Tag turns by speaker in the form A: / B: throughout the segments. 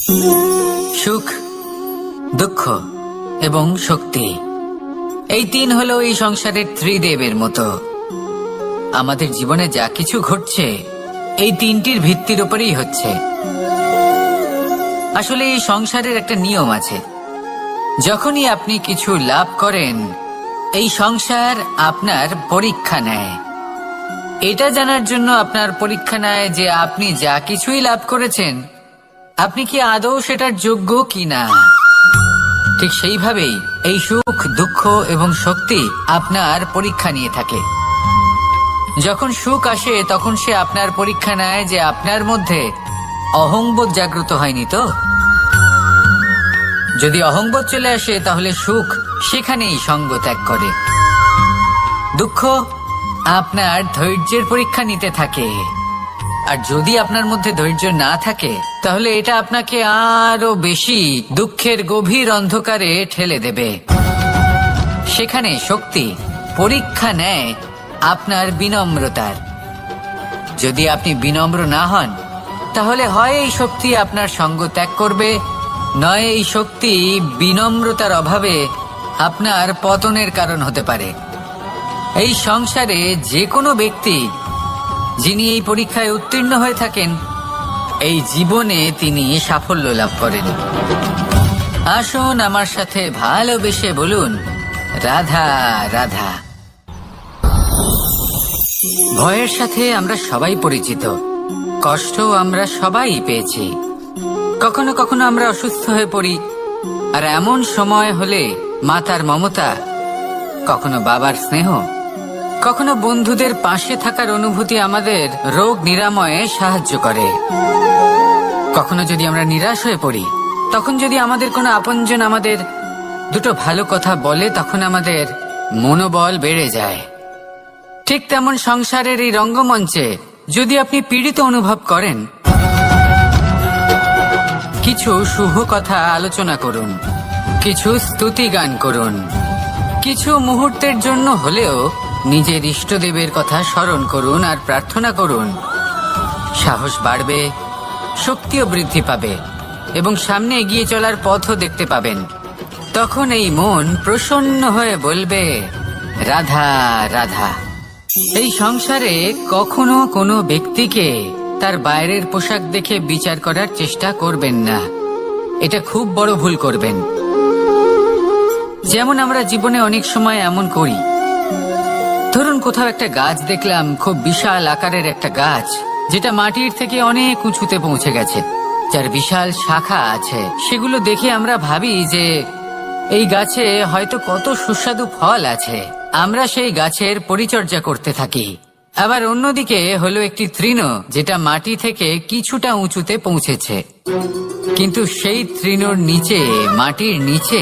A: সুখ, দুঃখ এবং শক্তি, এই তিন হলো এই সংসারের ত্রিদেবের মতো। আমাদের জীবনে যা কিছু ঘটছে এই তিনটির ভিত্তির উপরেই হচ্ছে। আসলে এই সংসারের একটা নিয়ম আছে, যখনই আপনি কিছু লাভ করেন এই সংসার আপনার পরীক্ষা নেয়। এটা জানার জন্য আপনার পরীক্ষা নেয় যে আপনি যা কিছুই লাভ করেছেন আপনি কি আদৌ সেটার যোগ্য কিনা। ঠিক সেইভাবেই এই সুখ, দুঃখ এবং শক্তি আপনার পরীক্ষা নিয়ে থাকে। যখন সুখ আসে তখন সে আপনার পরীক্ষা নেয় যে আপনার মধ্যে অহংবোধ জাগ্রত হয়নি তো। যদি অহংবোধ চলে আসে তাহলে সুখ সেখানেই সঙ্গ ত্যাগ করে। দুঃখ আপনার ধৈর্যের পরীক্ষা নিতে থাকে, আর যদি আপনার মধ্যে ধৈর্য না থাকে তাহলে এটা আপনাকে আরো বেশি দুঃখের গভীর অন্ধকারে ঠেলে দেবে। সেখানে শক্তি পরীক্ষা নেয় আপনার বিনম্রতার। যদি আপনি বিনম্র না হন তাহলে হয় এই শক্তি আপনার সঙ্গ ত্যাগ করবে, নয় এই শক্তি বিনম্রতার অভাবে আপনার পতনের কারণ হতে পারে। এই সংসারে যে কোনো ব্যক্তি যিনি এই পরীক্ষায় উত্তীর্ণ হয়ে থাকেন এই জীবনে তিনি সাফল্য লাভ করেন। আসুন আমার সাথে ভালোবেসে বলুন, রাধা রাধা। ভয়ের সাথে আমরা সবাই পরিচিত, কষ্ট আমরা সবাই পেয়েছি। কখনো কখনো আমরা অসুস্থ হয়ে পড়ি, আর এমন সময় হলে মাতার মমতা, কখনো বাবার স্নেহ, কখনো বন্ধুদের পাশে থাকার অনুভূতি আমাদের রোগ নিরাময়ে সাহায্য করে। কখনো যদি আমরা নিরাশ হয়ে পড়ি, তখন যদি আমাদের কোনো আপনজন আমাদের দুটো ভালো কথা বলে তখন আমাদের মনোবল বেড়ে যায়। ঠিক তেমন সংসারের এই রঙ্গমঞ্চে যদি আপনি পীড়িত অনুভব করেন, কিছু শুভ কথা আলোচনা করুন, কিছু স্তুতি গান করুন, কিছু মুহূর্তের জন্য হলেও নিজের ইষ্টদেবের কথা স্মরণ করুন আর প্রার্থনা করুন। সাহস বাড়বে, শক্তিও বৃদ্ধি পাবে এবং সামনে এগিয়ে চলার পথও দেখতে পাবেন। তখন এই মন প্রসন্ন হয়ে বলবে, রাধা রাধা। এই সংসারে কখনো কোনো ব্যক্তিকে তার বাইরের পোশাক দেখে বিচার করার চেষ্টা করবেন না, এটা খুব বড় ভুল করবেন। যেমন আমরা জীবনে অনেক সময় এমন করি, ধরুন কোথাও একটা গাছ দেখলাম, খুব বিশাল আকারের একটা গাছ, যেটা মাটির থেকে অনেক উঁচুতে পৌঁছে গেছে, যার বিশাল শাখা আছে। সেগুলো দেখে আমরা ভাবি যে এই গাছে হয়তো কত সুস্বাদু ফল আছে, আমরা সেই গাছের পরিচর্যা করতে থাকি। আবার অন্যদিকে হলো একটি তৃণ, যেটা মাটি থেকে কিছুটা উঁচুতে পৌঁছেছে, কিন্তু সেই তৃণর নিচে, মাটির নিচে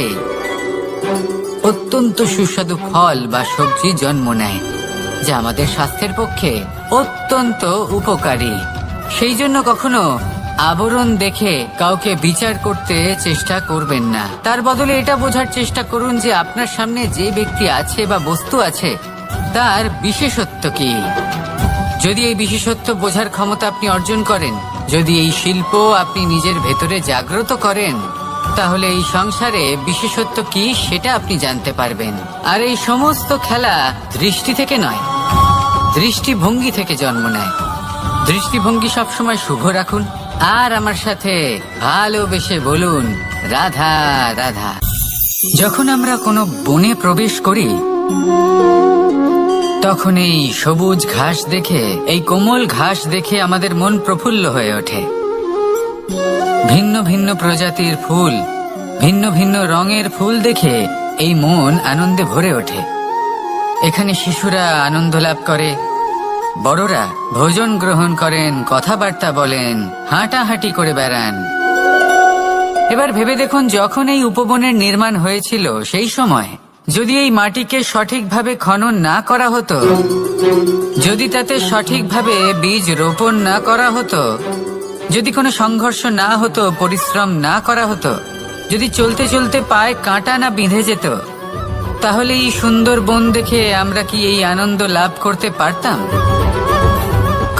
A: অত্যন্ত সুস্বাদু ফল বা সবজি জন্ম নেয়, যা আমাদের স্বাস্থ্যের পক্ষে অত্যন্ত উপকারী। সেই জন্য কখনো আবরণ দেখে কাউকে বিচার করতে চেষ্টা করবেন না। তার বদলে এটা বোঝার চেষ্টা করুন যে আপনার সামনে যে ব্যক্তি আছে বা বস্তু আছে তার বিশেষত্ব কি। যদি এই বিশেষত্ব বোঝার ক্ষমতা আপনি অর্জন করেন, যদি এই শিল্প আপনি নিজের ভেতরে জাগ্রত করেন, তাহলে এই সংসারে বিশেষত্ব কি সেটা আপনি জানতে পারবেন। আর এই সমস্ত খেলা দৃষ্টি থেকে নয়, দৃষ্টিভঙ্গি থেকে জন্ম নেয়। দৃষ্টিভঙ্গি সবসময় শুভ রাখুন আর আমার সাথে ভালোবেসে বলুন, রাধা রাধা। যখন আমরা কোনো বনে প্রবেশ করি তখন এই সবুজ ঘাস দেখে, এই কোমল ঘাস দেখে আমাদের মন প্রফুল্ল হয়ে ওঠে। ভিন্ন ভিন্ন প্রজাতির ফুল, ভিন্ন ভিন্ন রঙের ফুল দেখে এই মন আনন্দে ভরে ওঠে। এখানে শিশুরা আনন্দ লাভ করে, বড়রা ভোজন গ্রহণ করেন, কথাবার্তা বলেন, হাঁটাহাঁটি করে বেড়ান। এবার ভেবে দেখুন, যখন এই উপবনের নির্মাণ হয়েছিল সেই সময় যদি এই মাটিকে সঠিকভাবে খনন না করা হতো, যদি তাতে সঠিকভাবে বীজ রোপণ না করা হতো, যদি কোনো সংঘর্ষ না হতো, পরিশ্রম না করা হতো, যদি চলতে চলতে পায়ে কাঁটা না বিঁধে যেত, তাহলে এই সুন্দর বন দেখে আমরা কি এই আনন্দ লাভ করতে পারতাম?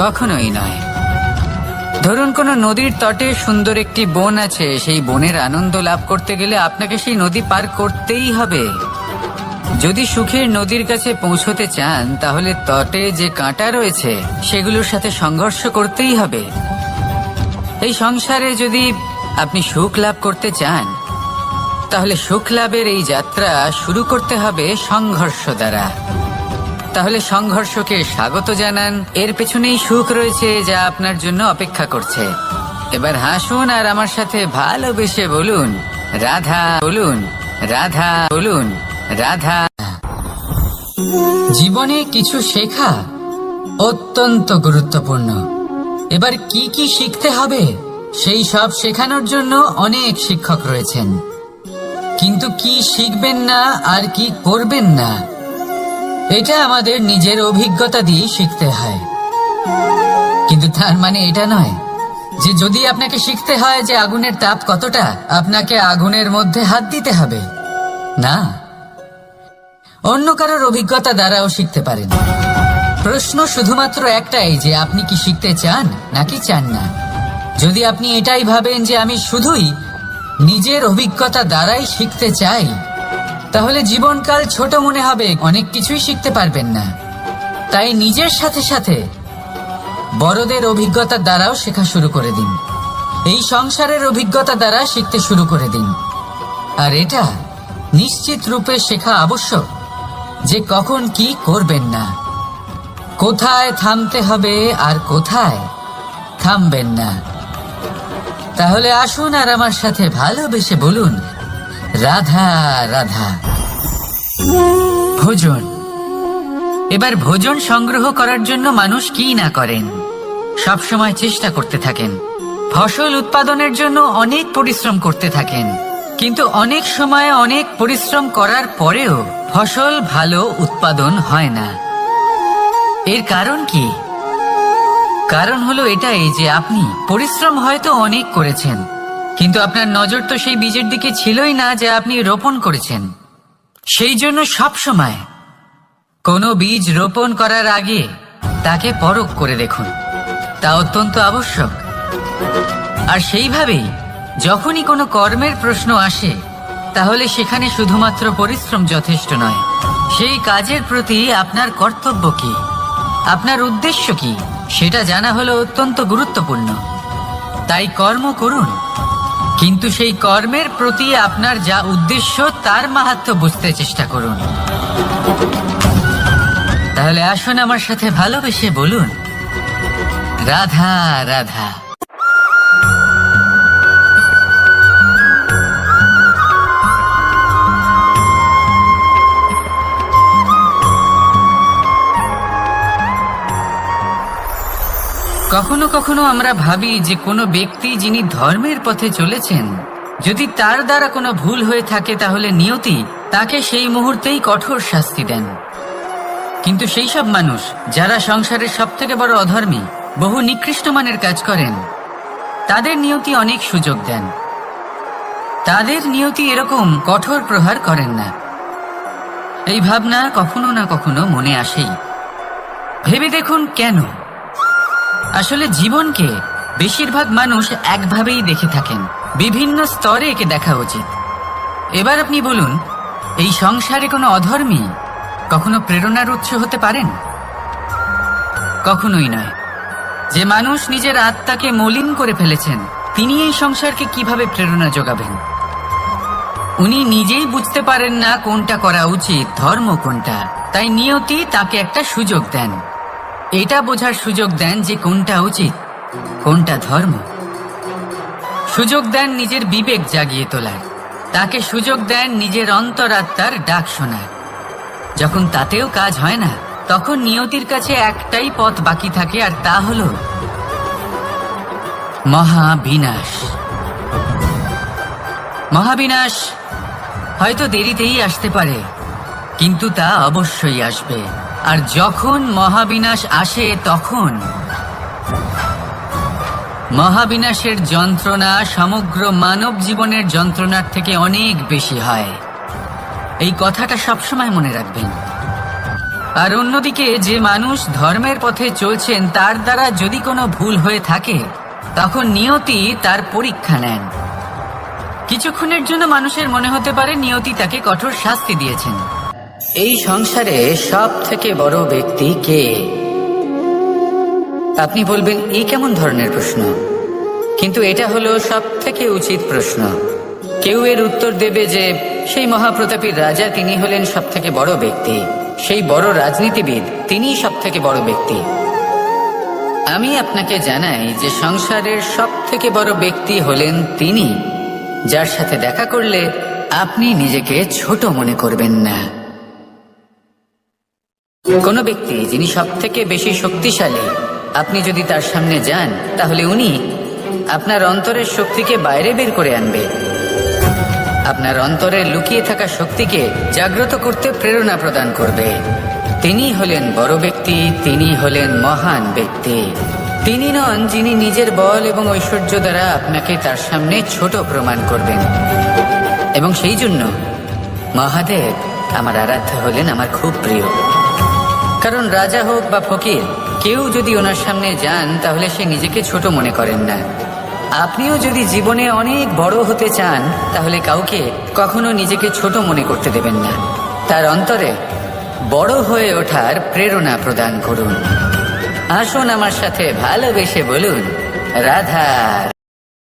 A: কখনোই নয়। ধরুন কোনো নদীর তটে সুন্দর একটি বন আছে, সেই বনের আনন্দ লাভ করতে গেলে আপনাকে সেই নদী পার করতেই হবে। যদি সুখের নদীর কাছে পৌঁছতে চান তাহলে তটে যে কাঁটা রয়েছে সেগুলোর সাথে সংঘর্ষ করতেই হবে। এই সংসারে যদি আপনি সুখ লাভ করতে চান তাহলে সুখ লাভের এই যাত্রা শুরু করতে হবে সংঘর্ষ দ্বারা। তাহলে সংঘর্ষকে স্বাগত জানান, এর পেছনেই সুখ রয়েছে যা আপনার জন্য অপেক্ষা করছে। এবার হাসুন আর আমার সাথে ভালোবেসে বলুন রাধা, বলুন রাধা, বলুন রাধা। জীবনে কিছু শেখা অত্যন্ত গুরুত্বপূর্ণ। এবার কি কি শিখতে হবে সেই সব শেখানোর জন্য অনেক শিক্ষক রয়েছেন, কিন্তু কি শিখবেন না আর কি করবেন না এটা আমাদের নিজের অভিজ্ঞতা দিয়ে শিখতে হয়। কিন্তু তার মানে এটা নয় যে যদি আপনাকে শিখতে হয় যে আগুনের তাপ কতটা, আপনাকে আগুনের মধ্যে হাত দিতে হবে। না, অন্য কারোর অভিজ্ঞতা দ্বারাও শিখতে পারেন। প্রশ্ন শুধুমাত্র একটাই যে আপনি কি শিখতে চান নাকি চান না। যদি আপনি এটাই ভাবেন যে আমি শুধুই নিজের অভিজ্ঞতা দ্বারাই শিখতে চাই, তাহলে জীবনকাল ছোট মনে হবে, অনেক কিছুই শিখতে পারবেন না। তাই নিজের সাথে সাথে বড়দের অভিজ্ঞতা দ্বারাও শেখা শুরু করে দিন। এই সংসারের অভিজ্ঞতা দ্বারা শিখতে শুরু করে দিন। আর এটা নিশ্চিত রূপে শেখা আবশ্যক যে কখন কি করবেন না, কোথায় থামতে হবে আর কোথায় থামবেন না। তাহলে আসুন আর আমার সাথে ভালোবেসে বলুন রাধা রাধা। ভোজন। এবার ভোজন সংগ্রহ করার জন্য মানুষ কি না করেন, সব সময় চেষ্টা করতে থাকেন। ফসল উৎপাদনের জন্য অনেক পরিশ্রম করতে থাকেন, কিন্তু অনেক সময় অনেক পরিশ্রম করার পরেও ফসল ভালো উৎপাদন হয় না। এর কারণ কি? কারণ হলো এটাই যে আপনি পরিশ্রম হয়তো অনেক করেছেন, কিন্তু আপনার নজর তো সেই বীজের দিকে ছিলই না যা আপনি রোপণ করেছেন। সেই জন্য সব সময় কোনো বীজ রোপণ করার আগে তাকে পরখ করে দেখুন, তা অত্যন্ত আবশ্যক। আর সেইভাবেই যখনই কোনো কর্মের প্রশ্ন আসে তাহলে সেখানে শুধুমাত্র পরিশ্রম যথেষ্ট নয়, সেই কাজের প্রতি আপনার কর্তব্য কি, আপনার উদ্দেশ্য কি সেটা জানা হলো অত্যন্ত গুরুত্বপূর্ণ। তাই কর্ম করুন, কিন্তু সেই কর্মের প্রতি আপনার যা উদ্দেশ্য তার মাহাত্ম্য বুঝতে চেষ্টা করুন। তাহলে আসুন আমার সাথে ভালোবেসে বলুন রাধা রাধা। কখনো কখনো আমরা ভাবি যে কোনো ব্যক্তি যিনি ধর্মের পথে চলেছেন, যদি তার দ্বারা কোনো ভুল হয়ে থাকে তাহলে নিয়তি তাকে সেই মুহূর্তেই কঠোর শাস্তি দেন। কিন্তু সেই সব মানুষ যারা সংসারের সবথেকে বড় অধর্মী, বহু নিকৃষ্ট মানের কাজ করেন, তাদের নিয়তি অনেক সুযোগ দেন। তাদের নিয়তি এরকম কঠোর প্রহার করেন না। এই ভাবনা কখনো না কখনো মনে আসেই। ভেবে দেখুন কেন? আসলে জীবনকে বেশিরভাগ মানুষ একভাবেই দেখে থাকেন, বিভিন্ন স্তরে একে দেখা উচিত। এবার আপনি বলুন, এই সংসারে কোনো অধর্মী কখনো প্রেরণার উৎস হতে পারেন? কখনোই নয়। যে মানুষ নিজের আত্মাকে মলিন করে ফেলেছেন তিনি এই সংসারকে কিভাবে প্রেরণা যোগাবেন? উনি নিজেই বুঝতে পারেন না কোনটা করা উচিত, ধর্ম কোনটা। তাই নিয়তি তাকে একটা সুযোগ দেন, এটা বোঝার সুযোগ দেন যে কোনটা উচিত কোনটা ধর্ম। সুযোগ দেন নিজের বিবেক জাগিয়ে তোলার, তাকে সুযোগ দেন নিজের অন্তরাত্মার ডাক শোনার। যখন তাতেও কাজ হয় না তখন নিয়তির কাছে একটাই পথ বাকি থাকে, আর তা হলো মহাবিনাশ। মহাবিনাশ হয়তো দেরিতেই আসতে পারে, কিন্তু তা অবশ্যই আসবে। আর যখন মহাবিনাশ আসে তখন মহাবিনাশের যন্ত্রণা সমগ্র মানব জীবনের যন্ত্রণার থেকে অনেক বেশি হয়। এই কথাটা সবসময় মনে রাখবেন। আর অন্যদিকে যে মানুষ ধর্মের পথে চলছেন তার দ্বারা যদি কোনো ভুল হয়ে থাকে তখন নিয়তি তার পরীক্ষা নেন। কিছুক্ষণের জন্য মানুষের মনে হতে পারে নিয়তি তাকে কঠোর শাস্তি দিয়েছেন। এই সংসারে সব থেকে বড় ব্যক্তি কে? আপনি বলবেন এই কেমন ধরনের প্রশ্ন, কিন্তু এটা হলো সব থেকে উচিত প্রশ্ন। কেউ এর উত্তর দেবে যে সেই মহাপ্রতাপী রাজা, তিনি হলেন সব থেকে বড় ব্যক্তি, সেই বড় রাজনীতিবিদ, তিনিই সব থেকে বড় ব্যক্তি। আমি আপনাকে জানাই যে সংসারের সব থেকে বড় ব্যক্তি হলেন তিনি, যার সাথে দেখা করলে আপনি নিজেকে ছোট মনে করবেন না। কোন ব্যক্তি যিনি সব থেকে বেশি শক্তিশালী, আপনি যদি তার সামনে যান তাহলে উনি আপনার অন্তরের শক্তিকে বাইরে বের করে আনবে, আপনার অন্তরে লুকিয়ে থাকা শক্তিকে জাগ্রত করতে প্রেরণা প্রদান করবে। তিনি হলেন বড় ব্যক্তি, তিনি হলেন মহান ব্যক্তি। তিনি নন যিনি নিজের বল এবং ঐশ্বর্য দ্বারা আপনাকে তার সামনে ছোট প্রমাণ করবেন। এবং সেই জন্য মহাদেব আমার আরাধ্য হলেন আমার খুব প্রিয়। কারণ রাজা হোক বা ফকির, কেউ যদি ওনার সামনে যান তাহলে সে নিজেকে ছোট মনে করেন না। আপনিও যদি জীবনে অনেক বড় হতে চান তাহলে কাউকে কখনো নিজেকে ছোট মনে করতে দেবেন না। তার অন্তরে বড় হয়ে ওঠার প্রেরণা প্রদান করুন। আসুন আমার সাথে ভালোবেসে বলুন, রাধা